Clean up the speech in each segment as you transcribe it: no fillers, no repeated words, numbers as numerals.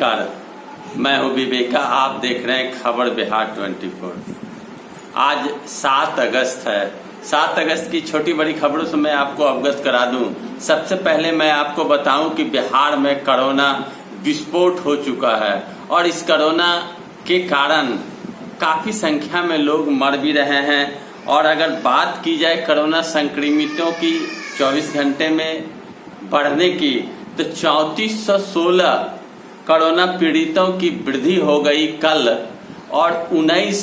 नमस्कार, मैं हूं विवेका। आप देख रहे हैं खबर बिहार 24। आज 7 अगस्त है। 7 अगस्त की छोटी बड़ी खबरों से मैं आपको अवगत करा दूं। सबसे पहले मैं आपको बताऊं कि बिहार में कोरोना विस्फोट हो चुका है और इस कोरोना के कारण काफी संख्या में लोग मर भी रहे हैं। और अगर बात की जाए कोरोना संक्रमितों की 24 घंटे में बढ़ने की, तो 3416 कोरोना पीड़ितों की वृद्धि हो गई कल और 19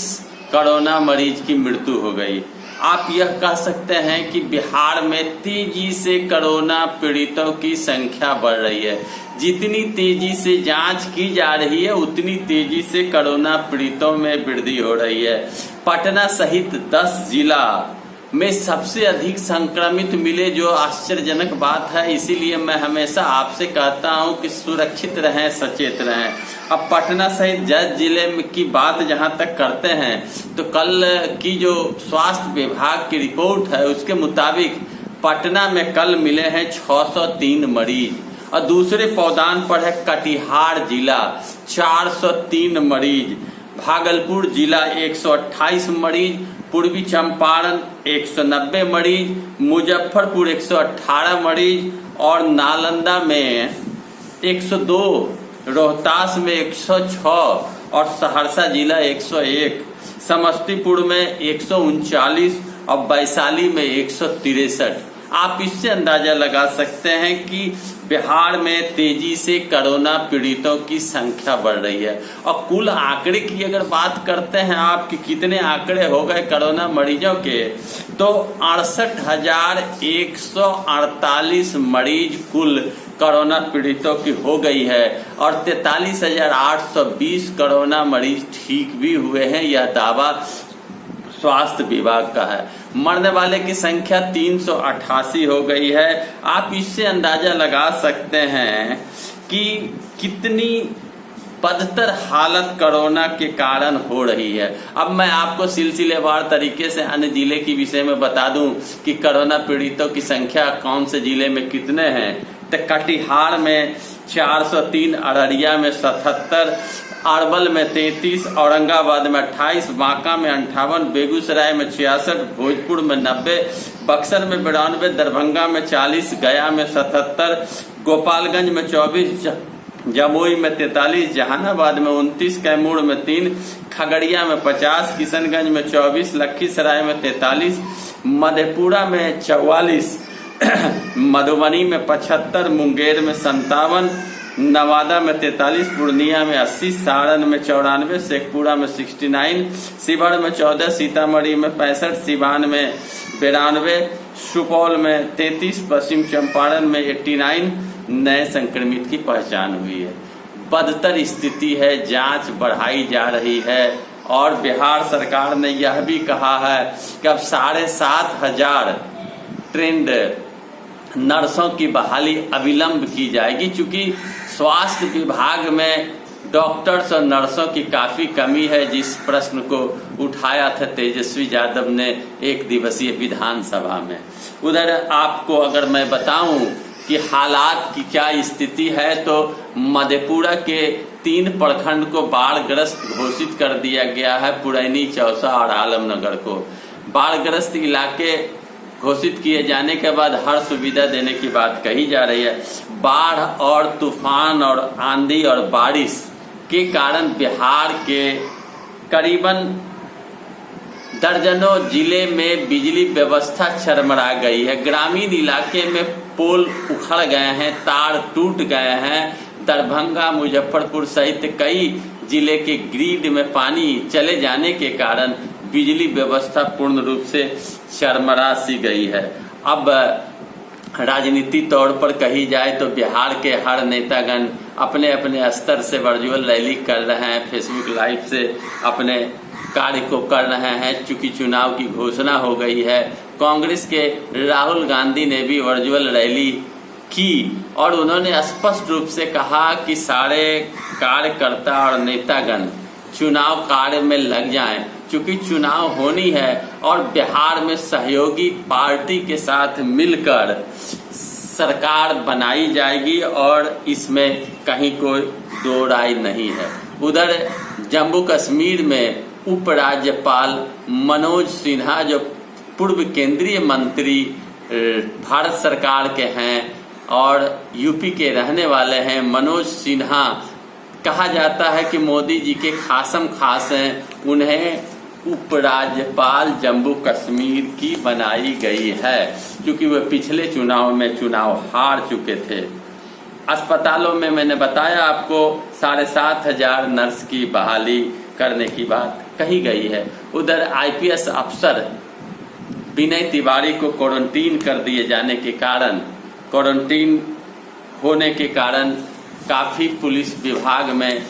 कोरोना मरीज की मृत्यु हो गई। आप यह कह सकते हैं कि बिहार में तेजी से कोरोना पीड़ितों की संख्या बढ़ रही है। जितनी तेजी से जांच की जा रही है उतनी तेजी से कोरोना पीड़ितों में वृद्धि हो रही है। पटना सहित 10 जिला में सबसे अधिक संक्रमित मिले, जो आश्चर्यजनक बात है। इसीलिए मैं हमेशा आपसे कहता हूं कि सुरक्षित रहें, सचेत रहें। अब पटना सहित 10 जिले की बात जहां तक करते हैं, तो कल की जो स्वास्थ्य विभाग की रिपोर्ट है उसके मुताबिक पटना में कल मिले हैं 603 मरीज और दूसरे पौधान पर है कटिहार जिला 403 मरीज, भागलपुर जिला 128 मरीज, पूर्वी चंपारण 190 मरीज, मुजफ्फरपुर 118 मरीज और नालंदा में 102, रोहतास में 106 और सहरसा जिला 101, समस्तीपुर में 139 और वैशाली में 163। आप इससे अंदाजा लगा सकते हैं कि बिहार में तेजी से कोरोना पीड़ितों की संख्या बढ़ रही है। और कुल आंकड़े की अगर बात करते हैं आप कि कितने आंकड़े हो गए कोरोना मरीजों के, तो 68,148 मरीज कुल कोरोना पीड़ितों की हो गई है और 43,820 कोरोना मरीज ठीक भी हुए हैं। यह दावा स्वास्थ्य विभाग का है। मरने वाले की संख्या 388 हो गई है। आप इससे अंदाजा लगा सकते हैं कि कितनी बदतर हालत कोरोना के कारण हो रही है। अब मैं आपको सिलसिलेवार तरीके से अन्य जिले के विषय में बता दूं कि कोरोना पीड़ितों की संख्या कौन से जिले में कितने हैं। तो कटिहार में 403, अररिया में 77, अरवल में 33, औरंगाबाद में 28, बांका में 58, बेगूसराय में 66, भोजपुर में 90, बक्सर में 92, दरभंगा में 40, गया में 77, गोपालगंज में 24, जमुई में 43, जहानाबाद में 29, कैमूर में 3, खगड़िया में 50, किशनगंज में 24, लखीसराय में 43, मधेपुरा में 44, मधुबनी में 75, मुंगेर में 57, नवादा में 43, पूर्णिया में 80, सारण में 94, शेखपुरा में 69, शिवहर में 14, सीतामढ़ी में 65, सिवान में 92, सुपौल में 33, पश्चिम चंपारण में 89 नए संक्रमित की पहचान हुई है। बदतर स्थिति है, जांच बढ़ाई जा रही है और बिहार सरकार ने यह भी कहा है कि अब 7,500 ट्रेंड नर्सों की बहाली अविलंब की जाएगी। चूंकि स्वास्थ्य विभाग में डॉक्टर्स और नर्सों की काफी कमी है, जिस प्रश्न को उठाया था तेजस्वी यादव ने एक दिवसीय विधानसभा में। उधर आपको अगर मैं बताऊं कि हालात की क्या स्थिति है, तो मधेपुरा के 3 प्रखंड को बाढ़ग्रस्त घोषित कर दिया गया है। पुरैनी, चौसा और आलमनगर को बाढ़ग्रस्त इलाके घोषित किए जाने के बाद हर सुविधा देने की बात कही जा रही है। बाढ़ और तूफान और आंधी और बारिश के कारण बिहार के करीबन दर्जनों जिले में बिजली व्यवस्था चरमरा गई है। ग्रामीण इलाके में पोल उखड़ गए हैं, तार टूट गए हैं। दरभंगा, मुजफ्फरपुर सहित कई जिले के ग्रिड में पानी चले जाने के कारण बिजली व्यवस्था पूर्ण रूप से चरमरा सी गई है। अब राजनीति तौर पर कही जाए तो बिहार के हर नेतागण अपने अपने स्तर से वर्चुअल रैली कर रहे हैं, फेसबुक लाइव से अपने कार्य को कर रहे हैं। चूंकि चुनाव की घोषणा हो गई है, कांग्रेस के राहुल गांधी ने भी वर्चुअल रैली की और उन्होंने स्पष्ट रूप से कहा कि सारे कार्यकर्ता और नेतागण चुनाव कार्य में लग जाएं, चूंकि चुनाव होनी है और बिहार में सहयोगी पार्टी के साथ मिलकर सरकार बनाई जाएगी और इसमें कहीं कोई दो राय नहीं है। उधर जम्मू कश्मीर में उपराज्यपाल मनोज सिन्हा, जो पूर्व केंद्रीय मंत्री भारत सरकार के हैं और यूपी के रहने वाले हैं, मनोज सिन्हा कहा जाता है कि मोदी जी के खासम खास हैं। उन्हें उपराज्यपाल जम्मू कश्मीर की बनाई गई है, क्योंकि वे पिछले चुनाव में चुनाव हार चुके थे। अस्पतालों में मैंने बताया आपको 7,500 नर्स की बहाली करने की बात कही गई है। उधर आईपीएस अफसर विनय तिवारी को क्वारंटीन कर दिए जाने के कारण, क्वारंटीन होने के कारण काफ़ी पुलिस विभाग में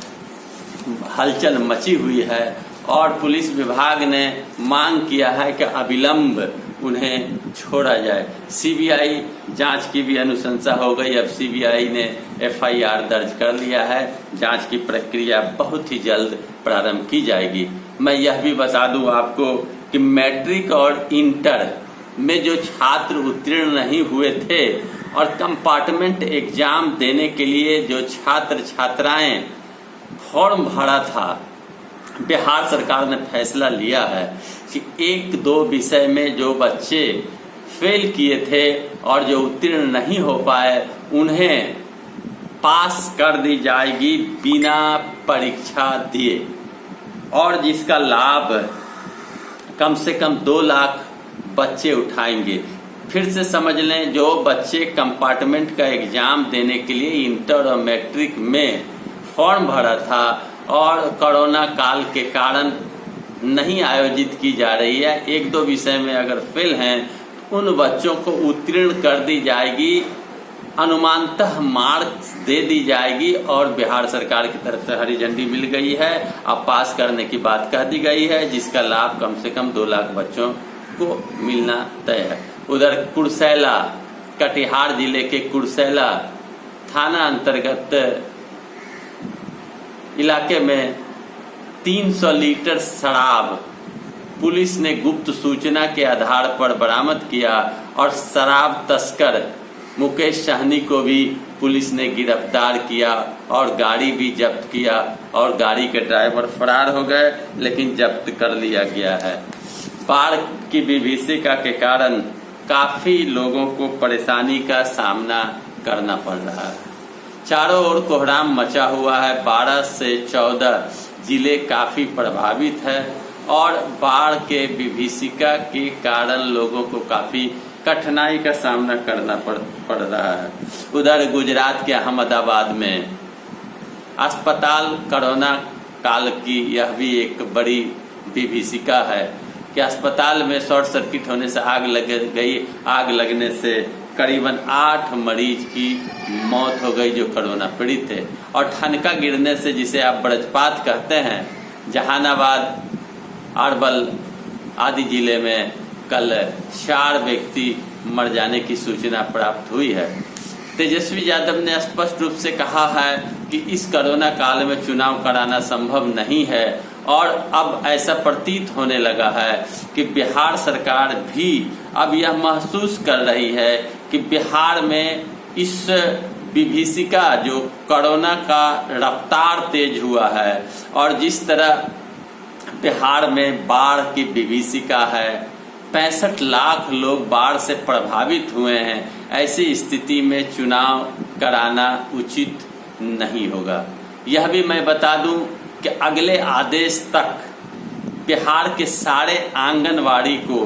हलचल मची हुई है और पुलिस विभाग ने मांग किया है कि अविलंब उन्हें छोड़ा जाए। सीबीआई जांच की भी अनुशंसा हो गई। अब सीबीआई ने एफआईआर दर्ज कर लिया है। जांच की प्रक्रिया बहुत ही जल्द प्रारंभ की जाएगी। मैं यह भी बता दूं आपको कि मैट्रिक और इंटर में जो छात्र उत्तीर्ण नहीं हुए थे और कंपार्टमेंट एग्जाम देने के लिए जो छात्र छात्राएं फॉर्म भरा था, बिहार सरकार ने फैसला लिया है कि 1-2 विषय में जो बच्चे फेल किए थे और जो उत्तीर्ण नहीं हो पाए, उन्हें पास कर दी जाएगी बिना परीक्षा दिए, और जिसका लाभ कम से कम 2 लाख बच्चे उठाएंगे। फिर से समझ लें, जो बच्चे कंपार्टमेंट का एग्जाम देने के लिए इंटर और मैट्रिक में फॉर्म भरा था और कोरोना काल के कारण नहीं आयोजित की जा रही है, 1-2 विषय में अगर फेल हैं, उन बच्चों को उत्तीर्ण कर दी जाएगी, अनुमानतः मार्क्स दे दी जाएगी और बिहार सरकार की तरफ से हरी झंडी मिल गई है। अब पास करने की बात कह दी गई है, जिसका लाभ कम से कम 2 लाख बच्चों को मिलना तय है। उधर कुर्सेला, कटिहार जिले के कुर्सेला थाना अंतर्गत इलाके में 300 लीटर शराब पुलिस ने गुप्त सूचना के आधार पर बरामद किया और शराब तस्कर मुकेश सहनी को भी पुलिस ने गिरफ्तार किया और गाड़ी भी जब्त किया और गाड़ी के ड्राइवर फरार हो गए, लेकिन जब्त कर लिया गया है। बाढ़ की विभीषिका के कारण काफी लोगों को परेशानी का सामना करना पड़ रहा है। चारों ओर कोहराम मचा हुआ है। 12 से 14 जिले काफी प्रभावित है और बाढ़ के विभीषिका के कारण लोगों को काफी कठिनाई का सामना करना पड़ रहा है। उधर गुजरात के अहमदाबाद में अस्पताल कोरोना काल की यह भी एक बड़ी विभीषिका है कि अस्पताल में शॉर्ट सर्किट होने से आग लग गई। आग लगने से करीबन 8 मरीज की मौत हो गई जो कोरोना पीड़ित थे, और ठनका गिरने से, जिसे आप वज्रपात कहते हैं, जहानाबाद, अरवल आदि जिले में कल 4 व्यक्ति मर जाने की सूचना प्राप्त हुई है। तेजस्वी यादव ने स्पष्ट रूप से कहा है कि इस कोरोना काल में चुनाव कराना संभव नहीं है और अब ऐसा प्रतीत होने लगा है कि बिहार सरकार भी अब यह महसूस कर रही है कि बिहार में इस विभीषिका, जो कोरोना का रफ्तार तेज हुआ है और जिस तरह बिहार में बाढ़ की विभीषिका है, 65 लाख लोग बाढ़ से प्रभावित हुए हैं, ऐसी स्थिति में चुनाव कराना उचित नहीं होगा। यह भी मैं बता दूं कि अगले आदेश तक बिहार के सारे आंगनवाड़ी को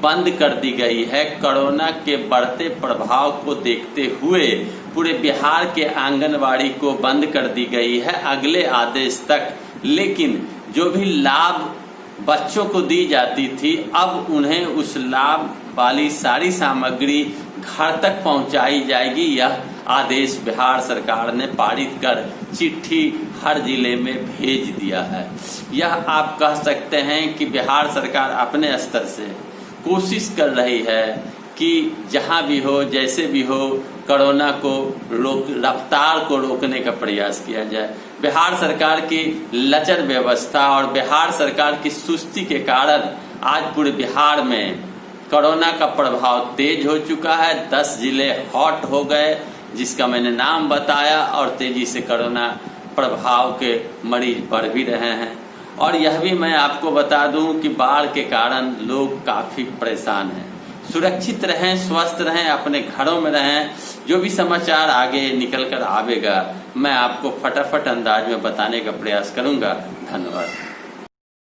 बंद कर दी गई है। कोरोना के बढ़ते प्रभाव को देखते हुए पूरे बिहार के आंगनवाड़ी को बंद कर दी गई है अगले आदेश तक। लेकिन जो भी लाभ बच्चों को दी जाती थी, अब उन्हें उस लाभ वाली सारी सामग्री घर तक पहुंचाई जाएगी। यह आदेश बिहार सरकार ने पारित कर चिट्ठी हर जिले में भेज दिया है। यह आप कह सकते हैं कि बिहार सरकार अपने स्तर से कोशिश कर रही है कि जहां भी हो, जैसे भी हो, कोरोना को रफ्तार को रोकने का प्रयास किया जाए। बिहार सरकार की लचर व्यवस्था और बिहार सरकार की सुस्ती के कारण आज पूरे बिहार में कोरोना का प्रभाव तेज हो चुका है। 10 जिले हॉट हो गए, जिसका मैंने नाम बताया, और तेजी से कोरोना प्रभाव के मरीज बढ़ भी रहे हैं। और यह भी मैं आपको बता दूं कि बाढ़ के कारण लोग काफ़ी परेशान हैं। सुरक्षित रहें, स्वस्थ रहें, अपने घरों में रहें। जो भी समाचार आगे निकल कर आवेगा मैं आपको फटाफट अंदाज में बताने का प्रयास करूंगा। धन्यवाद।